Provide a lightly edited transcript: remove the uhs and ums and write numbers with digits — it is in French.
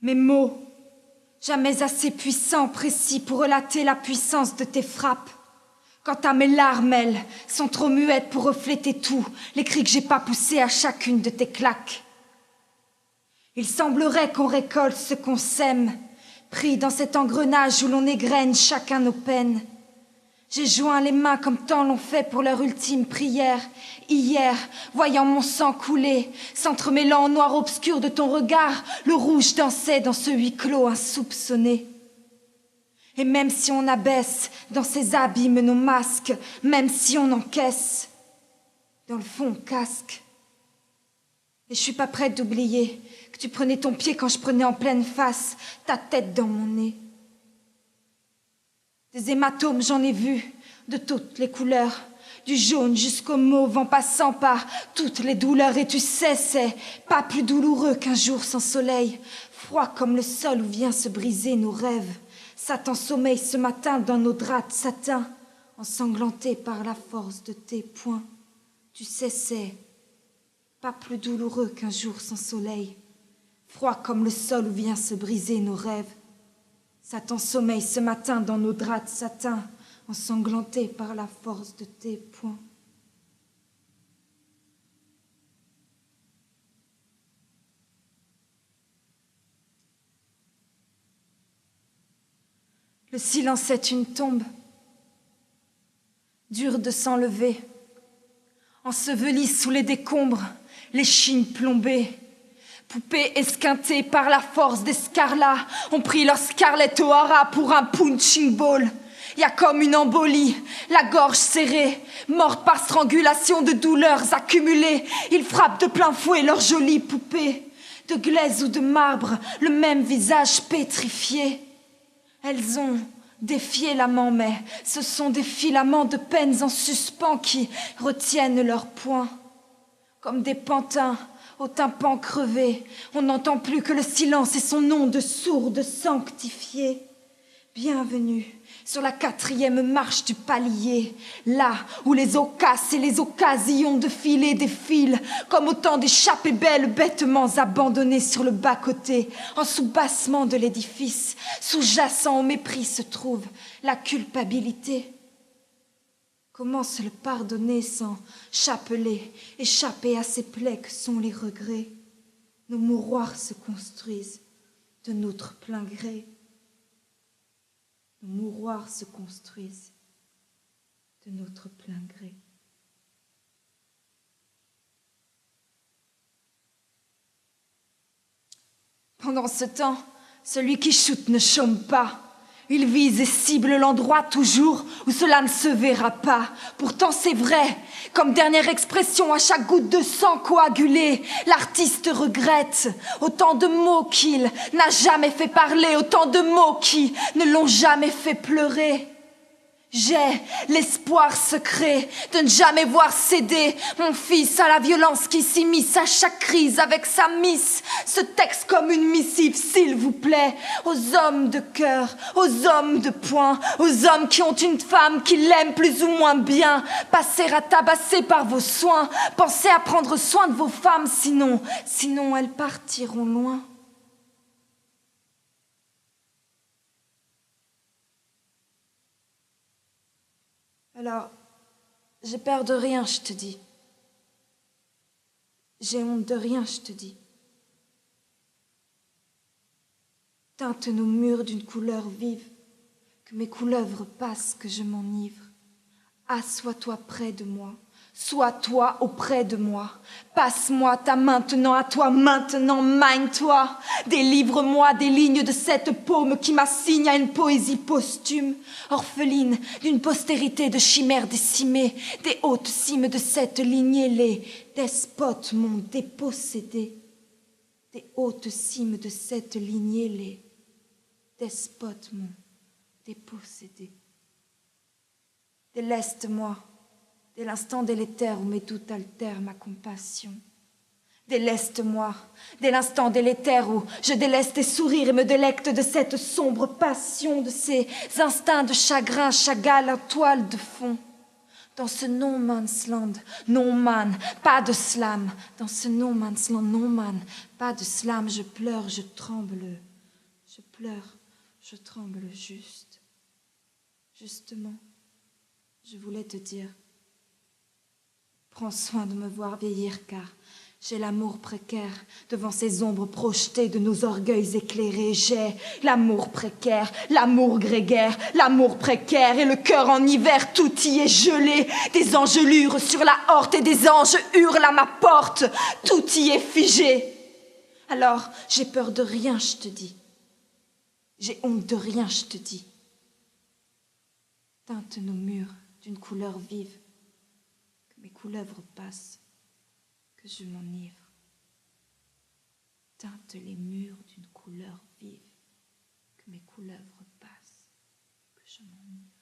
Mes mots, jamais assez puissants, précis pour relater la puissance de tes frappes. Quant à mes larmes, elles sont trop muettes pour refléter tout, les cris que j'ai pas poussés à chacune de tes claques. Il semblerait qu'on récolte ce qu'on sème, pris dans cet engrenage où l'on égrène chacun nos peines. J'ai joint les mains comme tant l'ont fait pour leur ultime prière. Hier, voyant mon sang couler, s'entremêlant au noir obscur de ton regard, le rouge dansait dans ce huis clos insoupçonné. Et même si on abaisse dans ces abîmes nos masques, même si on encaisse, dans le fond on casque. Et je suis pas prête d'oublier que tu prenais ton pied quand je prenais en pleine face ta tête dans mon nez. Des hématomes j'en ai vu de toutes les couleurs, du jaune jusqu'au mauve en passant par toutes les douleurs. Et tu sais, c'est pas plus douloureux qu'un jour sans soleil, froid comme le sol où vient se briser nos rêves. Satan sommeille ce matin dans nos draps de satin, ensanglanté par la force de tes poings. Tu sais, c'est pas plus douloureux qu'un jour sans soleil, froid comme le sol où vient se briser nos rêves. Satan sommeille ce matin dans nos draps de satin, ensanglanté par la force de tes poings. Le silence est une tombe, dure de s'enlever, ensevelie sous les décombres, l'échine plombée. Poupées esquintées par la force des scarlats ont pris leur Scarlett O'Hara pour un punching ball. Y a comme une embolie, la gorge serrée, morte par strangulation de douleurs accumulées. Ils frappent de plein fouet leurs jolies poupées, de glaise ou de marbre, le même visage pétrifié. Elles ont défié l'amant, mais ce sont des filaments de peines en suspens qui retiennent leurs poings. Comme des pantins au tympan crevé, on n'entend plus que le silence et son nom de sourde sanctifié. Bienvenue sur la 4e marche du palier, là où les ocasses et les occasions de filer défilent, comme autant d'échappées belles bêtement abandonnées sur le bas-côté, en soubassement de l'édifice, sous-jacent au mépris se trouve la culpabilité. Comment se le pardonner sans chapeler, échapper à ces plaies que sont les regrets? Nos mouroirs se construisent de notre plein gré. Nos mouroirs se construisent de notre plein gré. Pendant ce temps, celui qui shoot ne chôme pas. Il vise et cible l'endroit toujours où cela ne se verra pas. Pourtant c'est vrai, comme dernière expression à chaque goutte de sang coagulé, l'artiste regrette autant de mots qu'il n'a jamais fait parler, autant de mots qui ne l'ont jamais fait pleurer. J'ai l'espoir secret de ne jamais voir céder mon fils à la violence qui s'immisce à chaque crise avec sa miss. Ce texte comme une missive, s'il vous plaît, aux hommes de cœur, aux hommes de poing, aux hommes qui ont une femme qui l'aime plus ou moins bien. Passez à tabasser par vos soins, pensez à prendre soin de vos femmes, sinon elles partiront loin. Alors, j'ai peur de rien, je te dis. J'ai honte de rien, je te dis. Teinte nos murs d'une couleur vive, que mes couleuvres passent, que je m'enivre. Assois-toi près de moi, sois-toi auprès de moi. Passe-moi ta maintenant à toi, maintenant mine-toi. Délivre-moi des lignes de cette paume qui m'assigne à une poésie posthume, orpheline d'une postérité de chimères décimées. Des hautes cimes de cette lignée, les despotes m'ont dépossédé. Des hautes cimes de cette lignée, les despotes m'ont dépossédé. Déleste-moi dès l'instant délétère où mes doutes altèrent ma compassion. Déleste-moi dès l'instant délétère où je délaisse tes sourires et me délecte de cette sombre passion, de ces instincts de chagrin, chagall en toile de fond. Dans ce no man's land, non man, pas de slam. Dans ce no man's land, non man, pas de slam. Je pleure, je tremble, Je pleure, je tremble juste. Justement, je voulais te dire, prends soin de me voir vieillir car j'ai l'amour précaire devant ces ombres projetées de nos orgueils éclairés. J'ai l'amour précaire, l'amour grégaire, l'amour précaire et le cœur en hiver, tout y est gelé. Des engelures sur la horte et des anges hurlent à ma porte, tout y est figé. Alors, j'ai peur de rien, je te dis. J'ai honte de rien, je te dis. Teinte nos murs d'une couleur vive, que mes couleuvres passent, que je m'enivre. Teinte les murs d'une couleur vive, que mes couleuvres passent, que je m'enivre.